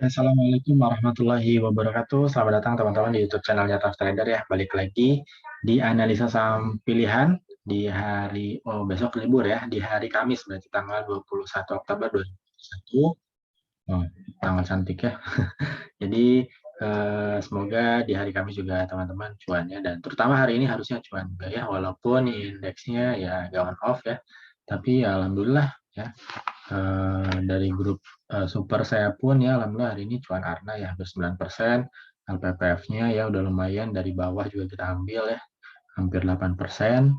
Assalamualaikum warahmatullahi wabarakatuh. Selamat datang teman-teman di YouTube channelnya Tough Trader ya. Balik lagi di analisa saham pilihan di hari besok libur ya, di hari Kamis berarti tanggal 21 Oktober 2021. Oh, tanggal cantik ya. Jadi semoga di hari Kamis juga teman-teman cuannya dan terutama hari ini harusnya cuan juga ya walaupun indeksnya ya on off ya. Tapi ya alhamdulillah ya dari grup super saya pun ya alhamdulillah hari ini cuan Arna ya hampir 9%. LPPF-nya ya udah lumayan dari bawah juga kita ambil ya hampir 8%, 10%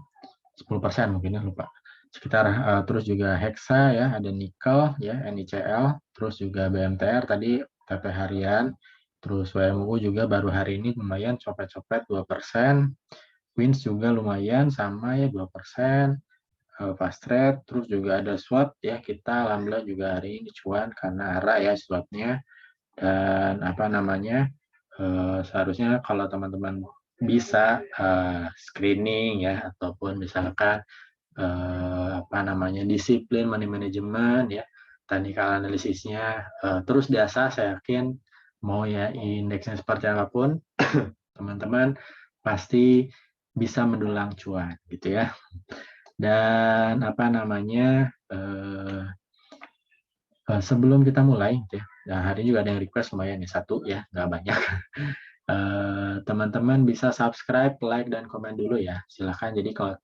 mungkin ya lupa. Sekitar terus juga Hexa ya, ada nikel ya, NICL, terus juga BMTR tadi TP harian, terus WMU juga baru hari ini lumayan copet-copet 2%, Wins juga lumayan sama ya 2%, fast trade, terus juga ada swap ya kita alhamdulillah juga hari ini cuan karena arah ya swapnya dan apa namanya seharusnya kalau teman-teman bisa screening ya ataupun misalkan apa namanya disiplin money management ya technical analisisnya terus biasa saya yakin mau ya indeksnya seperti apapun teman-teman pasti bisa mendulang cuan gitu ya. Dan apa namanya sebelum kita mulai gitu ya, nah hari ini juga ada yang request lumayan nih satu ya nggak banyak. Teman-teman bisa subscribe, like dan komen dulu ya silahkan. Jadi kalau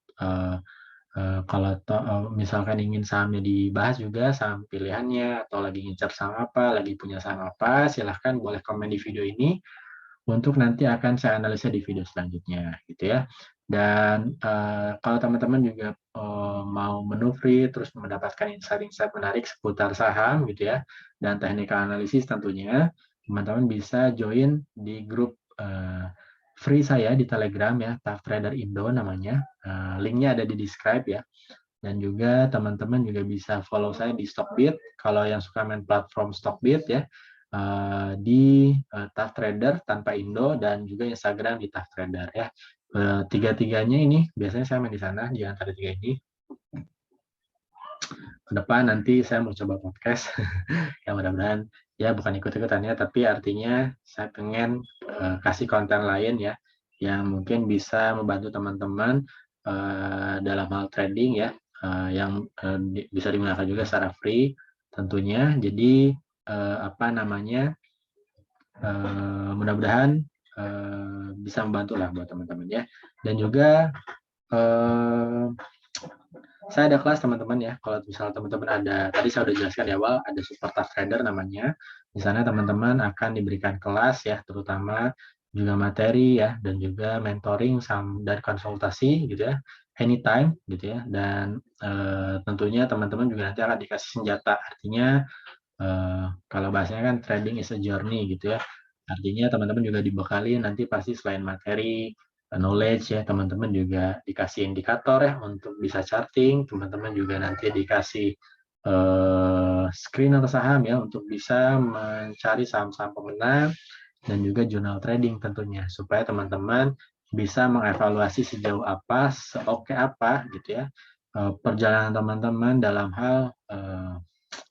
misalkan ingin sahamnya dibahas juga saham pilihannya atau lagi ngincar saham apa, lagi punya saham apa, silahkan boleh komen di video ini untuk nanti akan saya analisa di video selanjutnya gitu ya. Dan kalau teman-teman juga mau menu free terus mendapatkan insight-insight menarik seputar saham gitu ya dan teknik analisis tentunya teman-teman bisa join di grup free saya di Telegram ya, Tough Trader Indo namanya. Linknya ada di describe ya. Dan juga teman-teman juga bisa follow saya di Stockbit kalau yang suka main platform Stockbit ya di Tough Trader tanpa Indo dan juga Instagram di Tough Trader ya. Tiga-tiganya ini biasanya saya main di sana di antara tiga ini. Ke depan nanti saya mau coba podcast yang mudah-mudahan ya bukan ikut-ikutan ya tapi artinya saya pengen kasih konten lain ya yang mungkin bisa membantu teman-teman dalam hal trading ya yang bisa digunakan juga secara free tentunya. Jadi apa namanya mudah-mudahan bisa membantu lah buat teman-teman ya. Dan juga saya ada kelas teman-teman ya. Kalau misalnya teman-teman ada, tadi saya sudah jelaskan di awal, ada Super Tough Trader namanya. Di sana teman-teman akan diberikan kelas ya, terutama juga materi ya, dan juga mentoring dan konsultasi gitu ya, anytime gitu ya. Dan tentunya teman-teman juga nanti akan dikasih senjata. Artinya kalau bahasanya kan trading is a journey gitu ya. Artinya teman-teman juga dibekali nanti pasti selain materi, knowledge ya, teman-teman juga dikasih indikator ya untuk bisa charting, teman-teman juga nanti dikasih screener saham ya untuk bisa mencari saham-saham pemenang dan juga jurnal trading tentunya supaya teman-teman bisa mengevaluasi sejauh apa, seoke apa gitu ya perjalanan teman-teman dalam hal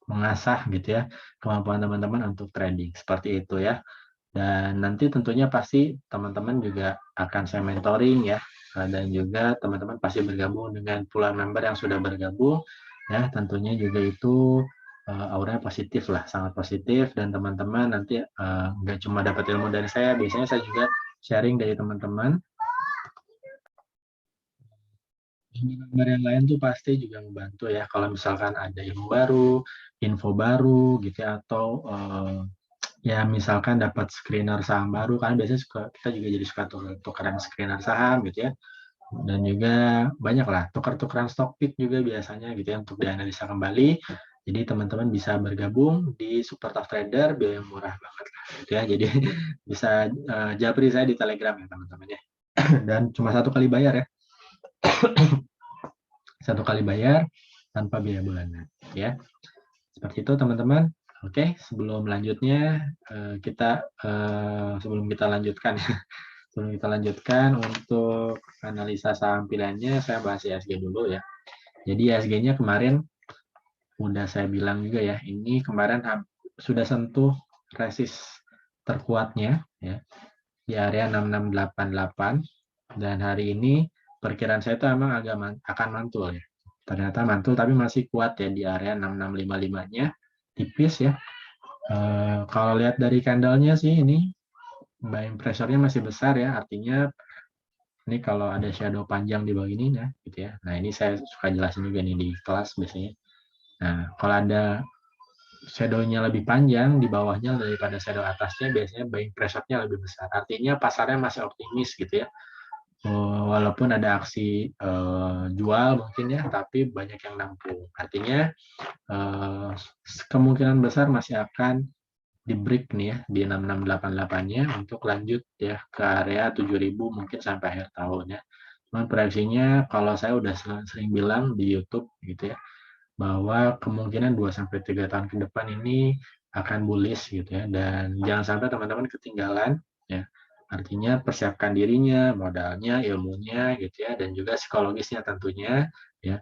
mengasah gitu ya kemampuan teman-teman untuk trading seperti itu ya. Dan nanti tentunya pasti teman-teman juga akan saya mentoring ya dan juga teman-teman pasti bergabung dengan puluhan member yang sudah bergabung ya tentunya juga itu auranya positif lah sangat positif dan teman-teman nanti nggak cuma dapat ilmu dari saya biasanya saya juga sharing dari teman-teman. Member yang lain tuh pasti juga membantu ya kalau misalkan ada ilmu baru, info baru gitu ya atau ya misalkan dapat screener saham baru kan biasanya kita juga jadi suka tukeran screener saham gitu ya dan juga banyak lah tukar-tukaran stock pick juga biasanya gitu ya untuk dianalisa kembali. Jadi teman-teman bisa bergabung di Super Tough Trader biaya murah banget lah gitu ya. Jadi bisa japri saya di Telegram ya teman-teman ya. Dan cuma satu kali bayar ya. Satu kali bayar tanpa biaya bulanan ya. Seperti itu teman-teman. Oke, sebelum lanjutnya sebelum kita lanjutkan ya. Sebelum kita lanjutkan untuk analisa saham pilihannya saya bahas ISG dulu ya. Jadi ISG-nya kemarin udah saya bilang juga ya, ini kemarin sudah sentuh resist terkuatnya ya di area 6688, dan hari ini perkiraan saya itu emang akan mantul ya. Ternyata mantul tapi masih kuat ya di area 6655-nya, tipis ya. Kalau lihat dari candlenya sih ini buying pressure-nya masih besar ya, artinya ini kalau ada shadow panjang di bawah ini ya gitu ya. Nah, ini saya suka jelasin juga nih di kelas biasanya. Nah, kalau ada shadow-nya lebih panjang di bawahnya daripada shadow atasnya, biasanya buying pressure-nya lebih besar. Artinya pasarnya masih optimis gitu ya. Walaupun ada aksi jual mungkin ya, tapi banyak yang nampung. Artinya kemungkinan besar masih akan di break nih ya di 6688-nya untuk lanjut ya ke area 7000 mungkin sampai akhir tahun ya. Cuman proyeksinya kalau saya udah sering bilang di YouTube gitu ya, bahwa kemungkinan 2 sampai 3 tahun ke depan ini akan bullish gitu ya, dan jangan sampai teman-teman ketinggalan ya. Artinya persiapkan dirinya, modalnya, ilmunya gitu ya, dan juga psikologisnya tentunya ya.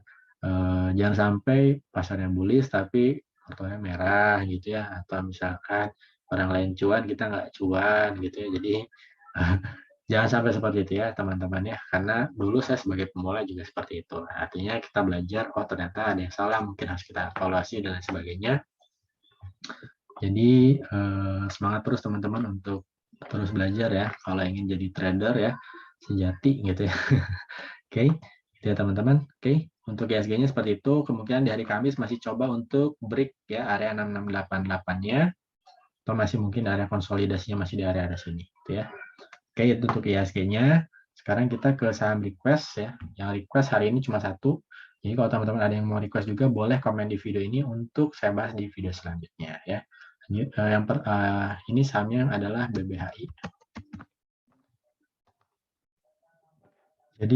Jangan sampai pasarnya bullish tapi portonya merah gitu ya, atau misalkan orang lain cuan kita nggak cuan gitu ya. Jadi jangan sampai seperti itu ya teman-teman ya, karena dulu saya sebagai pemula juga seperti itu. Artinya kita belajar, oh ternyata ada yang salah, mungkin harus kita evaluasi dan lain sebagainya. Jadi semangat terus teman-teman untuk terus belajar ya, kalau ingin jadi trader ya sejati gitu ya. Oke, gitu ya teman-teman. Oke, untuk ISG-nya seperti itu. Kemungkinan di hari Kamis masih coba untuk break ya area 6688-nya, atau masih mungkin area konsolidasinya masih di area sini gitu ya. Oke, itu untuk ISG-nya. Sekarang kita ke saham request ya. Yang request hari ini cuma satu. Jadi kalau teman-teman ada yang mau request juga, boleh komen di video ini untuk saya bahas di video selanjutnya ya. Ini sahamnya adalah BBHI. Jadi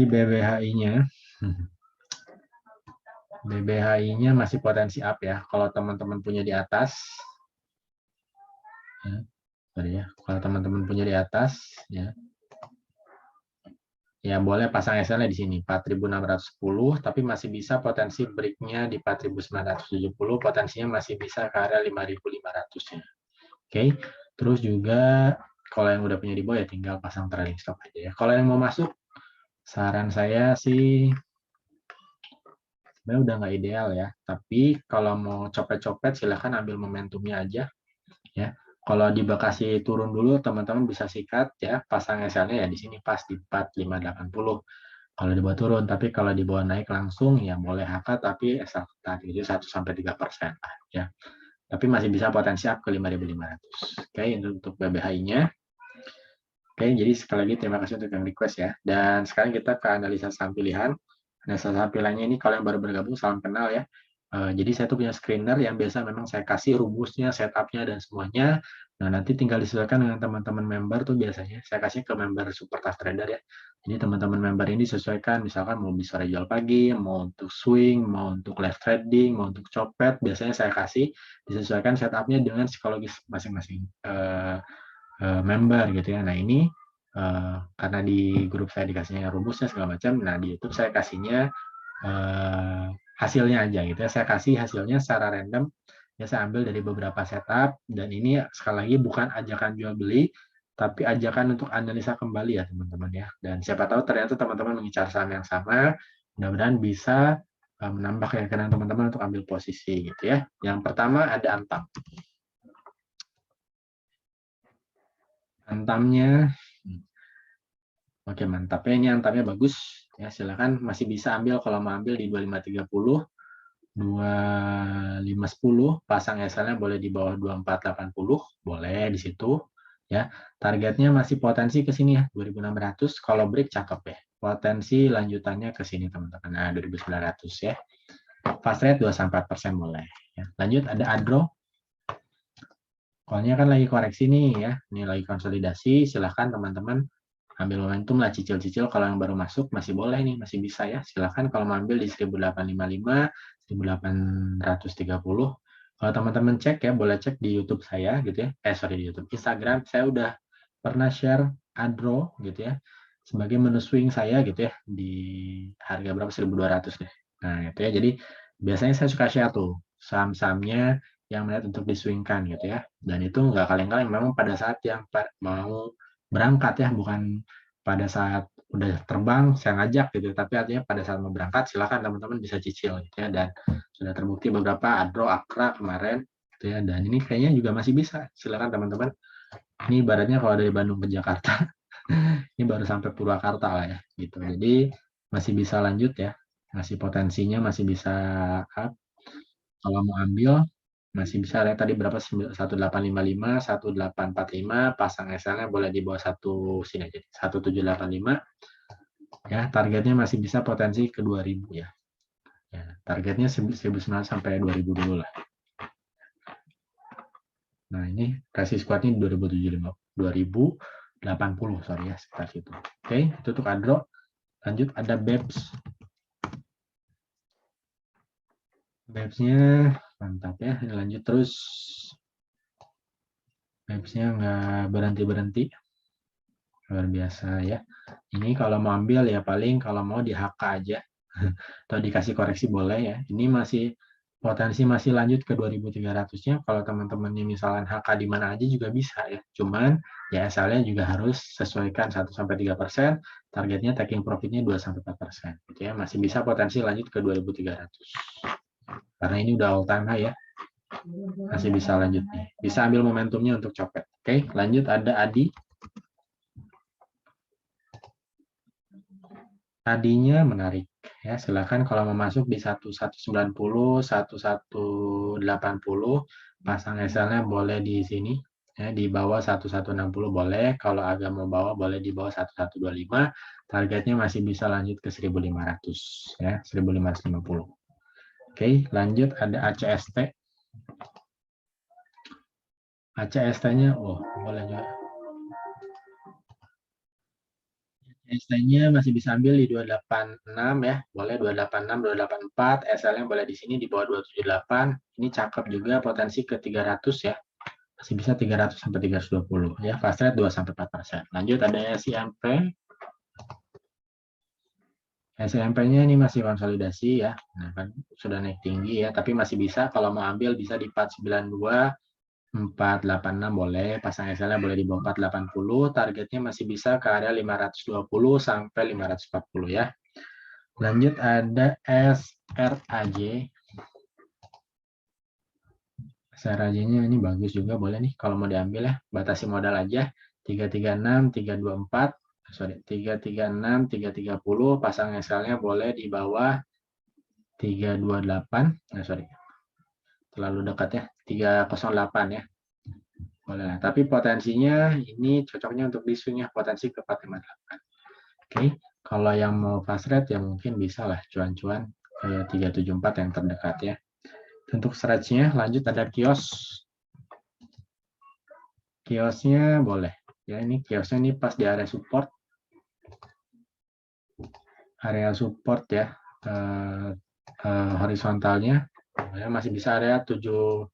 BBHI-nya masih potensi up ya. Kalau teman-teman punya di atas, ya, kalau teman-teman punya di atas, ya boleh pasang SL-nya di sini 4.610, tapi masih bisa potensi break-nya di 4.970, potensinya masih bisa ke area 5.500-nya. Oke, terus juga kalau yang udah punya di bawah ya tinggal pasang trailing stop aja ya. Kalau yang mau masuk, saran saya sih sebenarnya udah nggak ideal ya, tapi kalau mau copet-copet silahkan ambil momentumnya aja ya. Kalau di Bekasi turun dulu, teman-teman bisa sikat ya, pasang SL-nya ya di sini pas di 4580. Kalau di bawah turun, tapi kalau di bawah naik langsung ya boleh HK tapi SL ketat gitu 1 sampai 3% lah ya. Tapi masih bisa potensi up ke 5.500. Oke, untuk BBHI-nya. Oke, jadi sekali lagi terima kasih untuk yang request ya. Dan sekarang kita ke analisa saham pilihan. Analisa saham pilihannya ini kalau yang baru bergabung salam kenal ya. Jadi saya tuh punya screener yang biasa memang saya kasih rumusnya, setupnya dan semuanya. Nah, nanti tinggal disesuaikan dengan teman-teman member tuh biasanya. Saya kasih ke member Super Tough Trader ya. Jadi teman-teman member ini disesuaikan, misalkan mau beli sore jual pagi, mau untuk swing, mau untuk live trading, mau untuk copet, biasanya saya kasih disesuaikan setupnya dengan psikologis masing-masing member gitu ya. Nah ini karena di grup saya dikasihnya rumusnya segala macam, nah di YouTube saya kasihnya hasilnya aja gitu ya. Saya kasih hasilnya secara random, ya saya ambil dari beberapa setup, dan ini sekali lagi bukan ajakan jual beli, tapi ajakan untuk analisa kembali ya teman-teman ya. Dan siapa tahu ternyata teman-teman mengincar saham yang sama, mudah-mudahan bisa menambah keyakinan teman-teman untuk ambil posisi gitu ya. Yang pertama ada Antam. Antamnya, oke mantap ya, ini Antamnya bagus ya, silakan masih bisa ambil kalau mau ambil di 2530, 2510, pasang SL-nya boleh di bawah 2480, boleh di situ ya. Targetnya masih potensi ke sini ya 2600, kalau break cakep ya. Potensi lanjutannya ke sini teman-teman. Nah, 2900 ya. Fast rate 2-4% boleh ya. Lanjut ada Adro. Soalnya kan lagi koreksi nih ya, ini lagi konsolidasi, silahkan teman-teman ambil momentum lah, cicil-cicil. Kalau yang baru masuk masih boleh nih, masih bisa ya, silahkan kalau mau ambil di 1855, 1830. Kalau teman-teman cek ya, boleh cek di YouTube saya gitu ya, sorry di YouTube, Instagram saya udah pernah share Adro gitu ya, sebagai menu swing saya gitu ya, di harga berapa, 1200 deh. Nah itu ya, jadi biasanya saya suka share tuh saham-sahamnya yang menarik untuk diswingkan gitu ya. Dan itu nggak kaleng-kaleng, memang pada saat yang mau berangkat ya, bukan pada saat udah terbang saya ngajak gitu, tapi artinya pada saat mau berangkat silakan teman-teman bisa cicil gitu ya. Dan sudah terbukti beberapa Adro, Akra kemarin gitu ya, dan ini kayaknya juga masih bisa. Silakan teman-teman. Ini ibaratnya kalau dari Bandung ke Jakarta, ini baru sampai Purwakarta lah ya gitu. Jadi masih bisa lanjut ya, masih potensinya masih bisa up. Kalau mau ambil masih bisa lihat tadi berapa, 1855, 1845, pasang SL-nya boleh di bawah satu sini aja, 1785 ya. Targetnya masih bisa potensi ke 2000 ya. Ya, targetnya 1900 sampai 2000 dulu lah. Nah, ini resist kuatnya 2080, sorry ya, sekitar situ. Oke, itu untuk Adro. Lanjut ada BEPS. BEPS-nya mantap ya. Ini lanjut terus. BEPS-nya nggak berhenti-berhenti. Luar biasa ya. Ini kalau mau ambil ya paling kalau mau di HK aja. Atau dikasih koreksi boleh ya. Ini masih potensi masih lanjut ke 2300-nya. Kalau teman-temannya misalkan HK di mana aja juga bisa ya. Cuman ya SL-nya juga harus sesuaikan 1-3%. Targetnya taking profit-nya 2-4%. Gitu ya. Masih bisa potensi lanjut ke 2300. Karena ini udah all time high ya. Masih bisa lanjut nih. Bisa ambil momentumnya untuk copet. Oke, lanjut ada Adi. Tadinya menarik ya, silakan kalau mau masuk di 1190, 1180, pasang SL-nya boleh di sini ya, di bawah 1160 boleh, kalau agak mau bawah boleh di bawah 1125, targetnya masih bisa lanjut ke 1500 ya, 1550. Oke, lanjut ada ACST. ACST-nya boleh juga. ST-nya masih bisa ambil di 286 ya, boleh 286, 284, SL-nya boleh di sini di bawah 278. Ini cakep juga, potensi ke 300 ya. Masih bisa 300 sampai 320 ya, fast rate 2 sampai 4%. Lanjut ada SIMP. SIMP-nya ini masih konsolidasi ya. Nah, kan sudah naik tinggi ya, tapi masih bisa kalau mau ambil bisa di 492, 486 boleh, pasang SL-nya boleh di bawah 480, targetnya masih bisa ke area 520 sampai 540 ya. Lanjut ada SRAJ. SRAJ-nya ini bagus juga, boleh nih kalau mau diambil ya. Batasi modal aja 336, 324, sorry 336, 330, pasang SL-nya boleh di bawah 328. Nah, sorry. Terlalu dekat ya, 308 ya. Boleh lah, tapi potensinya ini cocoknya untuk di swing ya, potensi ke 458. Oke, kalau yang mau fast rate ya mungkin bisa lah cuan-cuan kayak 374 yang terdekat ya. Untuk stretch-nya lanjut ada kios. Kiosnya boleh. Ya, ini kiosnya ini pas di area support. Area support ya. Horizontalnya ya, masih bisa area 700,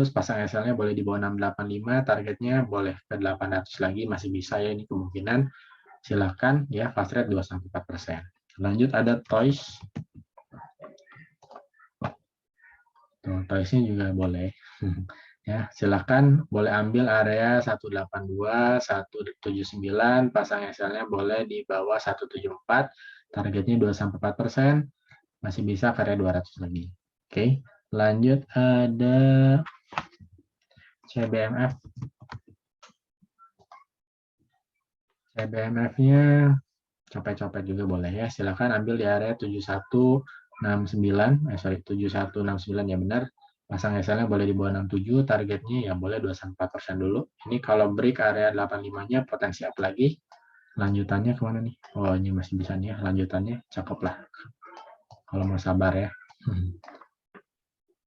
pasang SL-nya boleh di bawah 685, targetnya boleh ke 800 lagi, masih bisa ya, ini kemungkinan. Silakan ya, fast rate 2-4%. Lanjut ada toys. Toys-nya juga boleh. Ya, silakan boleh ambil area 182, 179, pasang SL-nya boleh di bawah 174, targetnya 2-4%, masih bisa karya 200 lagi. Oke, lanjut ada CBMF. CBMF-nya copet-copet juga boleh ya, silakan ambil di area 7169, 7169 ya benar. Pasang SL-nya boleh di bawah 67, targetnya ya boleh 2-4% dulu. Ini kalau break area 85-nya potensi up lagi. Lanjutannya kemana nih? Oh, ini masih bisa nih ya, lanjutannya cakep lah. Kalau mau sabar ya.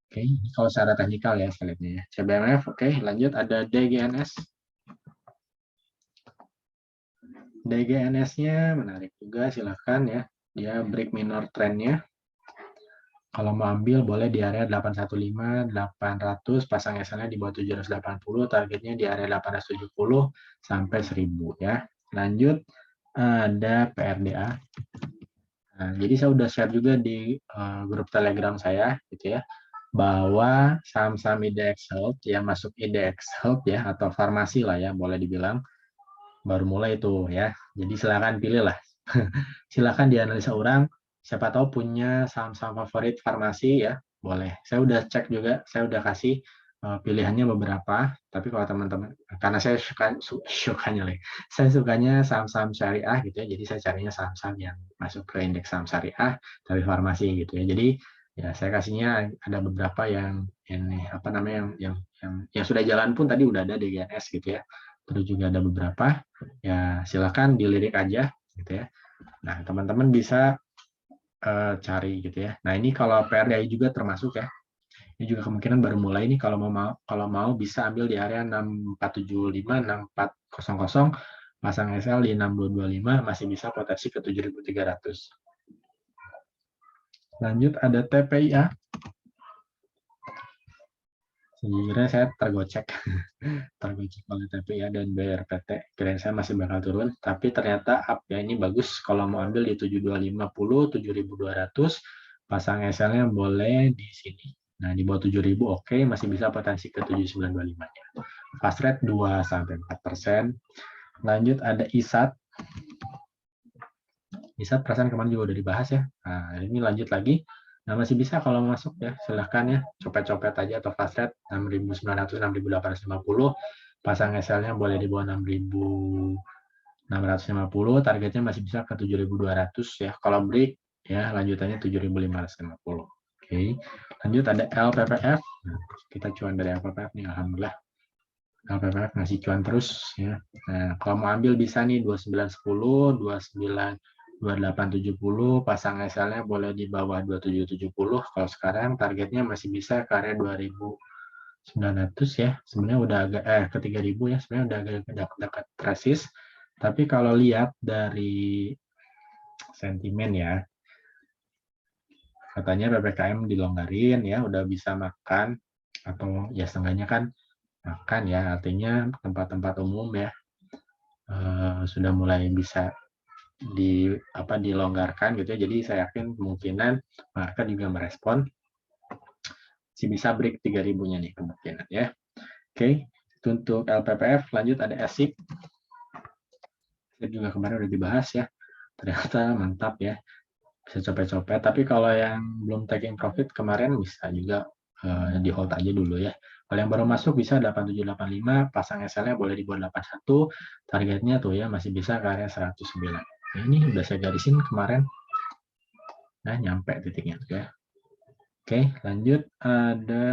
Oke, kalau secara teknikal ya sekaliannya ya. CBMF, oke, lanjut ada DGNS. DGNS-nya menarik juga, silahkan ya. Dia break minor trend-nya. Kalau mau ambil boleh di area 815, 800, pasang SL-nya di bawah 780, targetnya di area 870 sampai 1000 ya. Lanjut ada PRDA. Nah, jadi saya udah share juga di grup Telegram saya gitu ya. bahwa saham-saham IDX Health yang masuk IDX Health ya, atau farmasi lah ya, boleh dibilang, baru mulai itu ya. Jadi silakan pilih lah. Silakan dianalisa orang, siapa tahu punya saham-saham favorit farmasi ya, boleh. Saya udah cek juga, saya udah kasih pilihannya beberapa, tapi kalau teman-teman, karena saya saya sukanya saham-saham syariah gitu ya, jadi saya carinya saham-saham yang masuk ke indeks saham syariah tapi farmasi gitu ya. Jadi ya saya kasihnya ada beberapa yang ini apa namanya yang sudah jalan pun tadi udah ada di GNS gitu ya. Terus juga ada beberapa ya, silakan dilirik aja gitu ya. Nah, teman-teman bisa cari gitu ya. Nah, ini kalau PRDI juga termasuk ya. Ini juga kemungkinan baru mulai nih, kalau mau bisa ambil di area 6475, 6400, pasang SL di 6225, masih bisa potensi ke 7300. Lanjut ada TPIA. Sejujurnya saya tergocek oleh TPIA dan BRPT. Kirain saya masih bakal turun, tapi ternyata up ya, ini bagus kalau mau ambil di 7250, 7200, pasang SL-nya boleh di sini. Nah, di bawah 7.000 oke, masih bisa potensi ke 7925-nya. Fast rate 2-4%. Lanjut ada ISAT. ISAT perasaan kemarin juga udah dibahas ya. Nah, ini lanjut lagi. Nah, masih bisa kalau masuk ya, silahkan ya, copet-copet aja atau fast rate 6.900, 6.850, pasang SL-nya boleh di bawah 6.650, targetnya masih bisa ke 7.200 ya, kalau break ya lanjutannya 7.550. Oke, lanjut ada LPPF. Nah, kita cuan dari LPPF nih, alhamdulillah. LPPF ngasih cuan terus ya. Nah, kalau mau ambil bisa nih 2910, 2870, pasang SL-nya boleh di bawah 2770. Kalau sekarang targetnya masih bisa ke area 2.900 ya. Sebenarnya udah agak ke 3.000 ya, sebenarnya udah agak dekat resist. Tapi kalau lihat dari sentimen ya, katanya PPKM dilonggarin ya, udah bisa makan atau ya setengahnya kan makan ya, artinya tempat-tempat umum ya sudah mulai bisa dilonggarkan gitu ya. Jadi saya yakin kemungkinan market juga merespon si bisa break 3.000-nya nih kemungkinan ya. Oke, itu untuk LPPF. Lanjut ada ASIC. Juga kemarin udah dibahas ya. Ternyata mantap ya. Bisa copet-copet, tapi kalau yang belum taking profit kemarin bisa juga di hold aja dulu ya. Kalau yang baru masuk bisa 8785, pasang SL-nya boleh di bawah 81, targetnya tuh ya masih bisa ke area 109. Nah, ini udah saya garisin kemarin. Nah, nyampe titiknya tuh ya. Oke, lanjut ada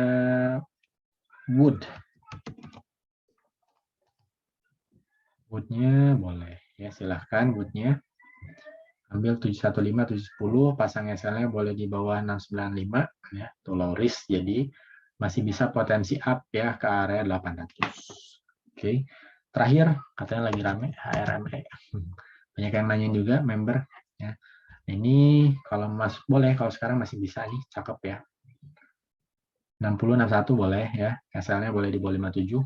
Wood. Wood-nya boleh ya, silahkan Wood-nya. Ambil 715, 710, pasang SL-nya boleh di bawah 695 ya, itu low risk, jadi masih bisa potensi up ya ke area 800. Oke. Terakhir katanya lagi rame HRME. Banyak yang nanyain juga member ya. Ini kalau masuk boleh, kalau sekarang masih bisa nih, cakep ya. 60, 61 boleh ya. SL-nya boleh di bawah 57.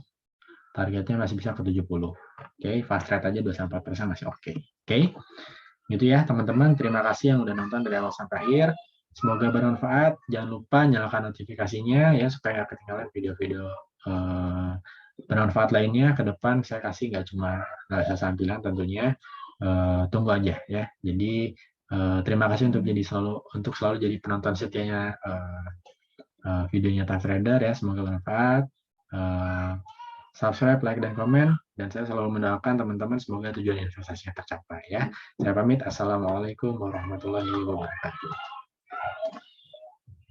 Targetnya masih bisa ke 70. Oke, fast rate aja 2-4% masih oke. Oke. Gitu ya teman-teman, terima kasih yang udah nonton dari awal sampai akhir. Semoga bermanfaat. Jangan lupa nyalakan notifikasinya ya supaya ketinggalan video-video bermanfaat lainnya ke depan. Saya kasih nggak cuma analisa sampilan tentunya. Tunggu aja ya. Jadi terima kasih untuk selalu jadi penonton setianya videonya Tax Trader ya. Semoga bermanfaat. Subscribe, like, dan komen. Dan saya selalu mendoakan teman-teman semoga tujuan investasinya tercapai ya. Saya pamit. Assalamualaikum warahmatullahi wabarakatuh.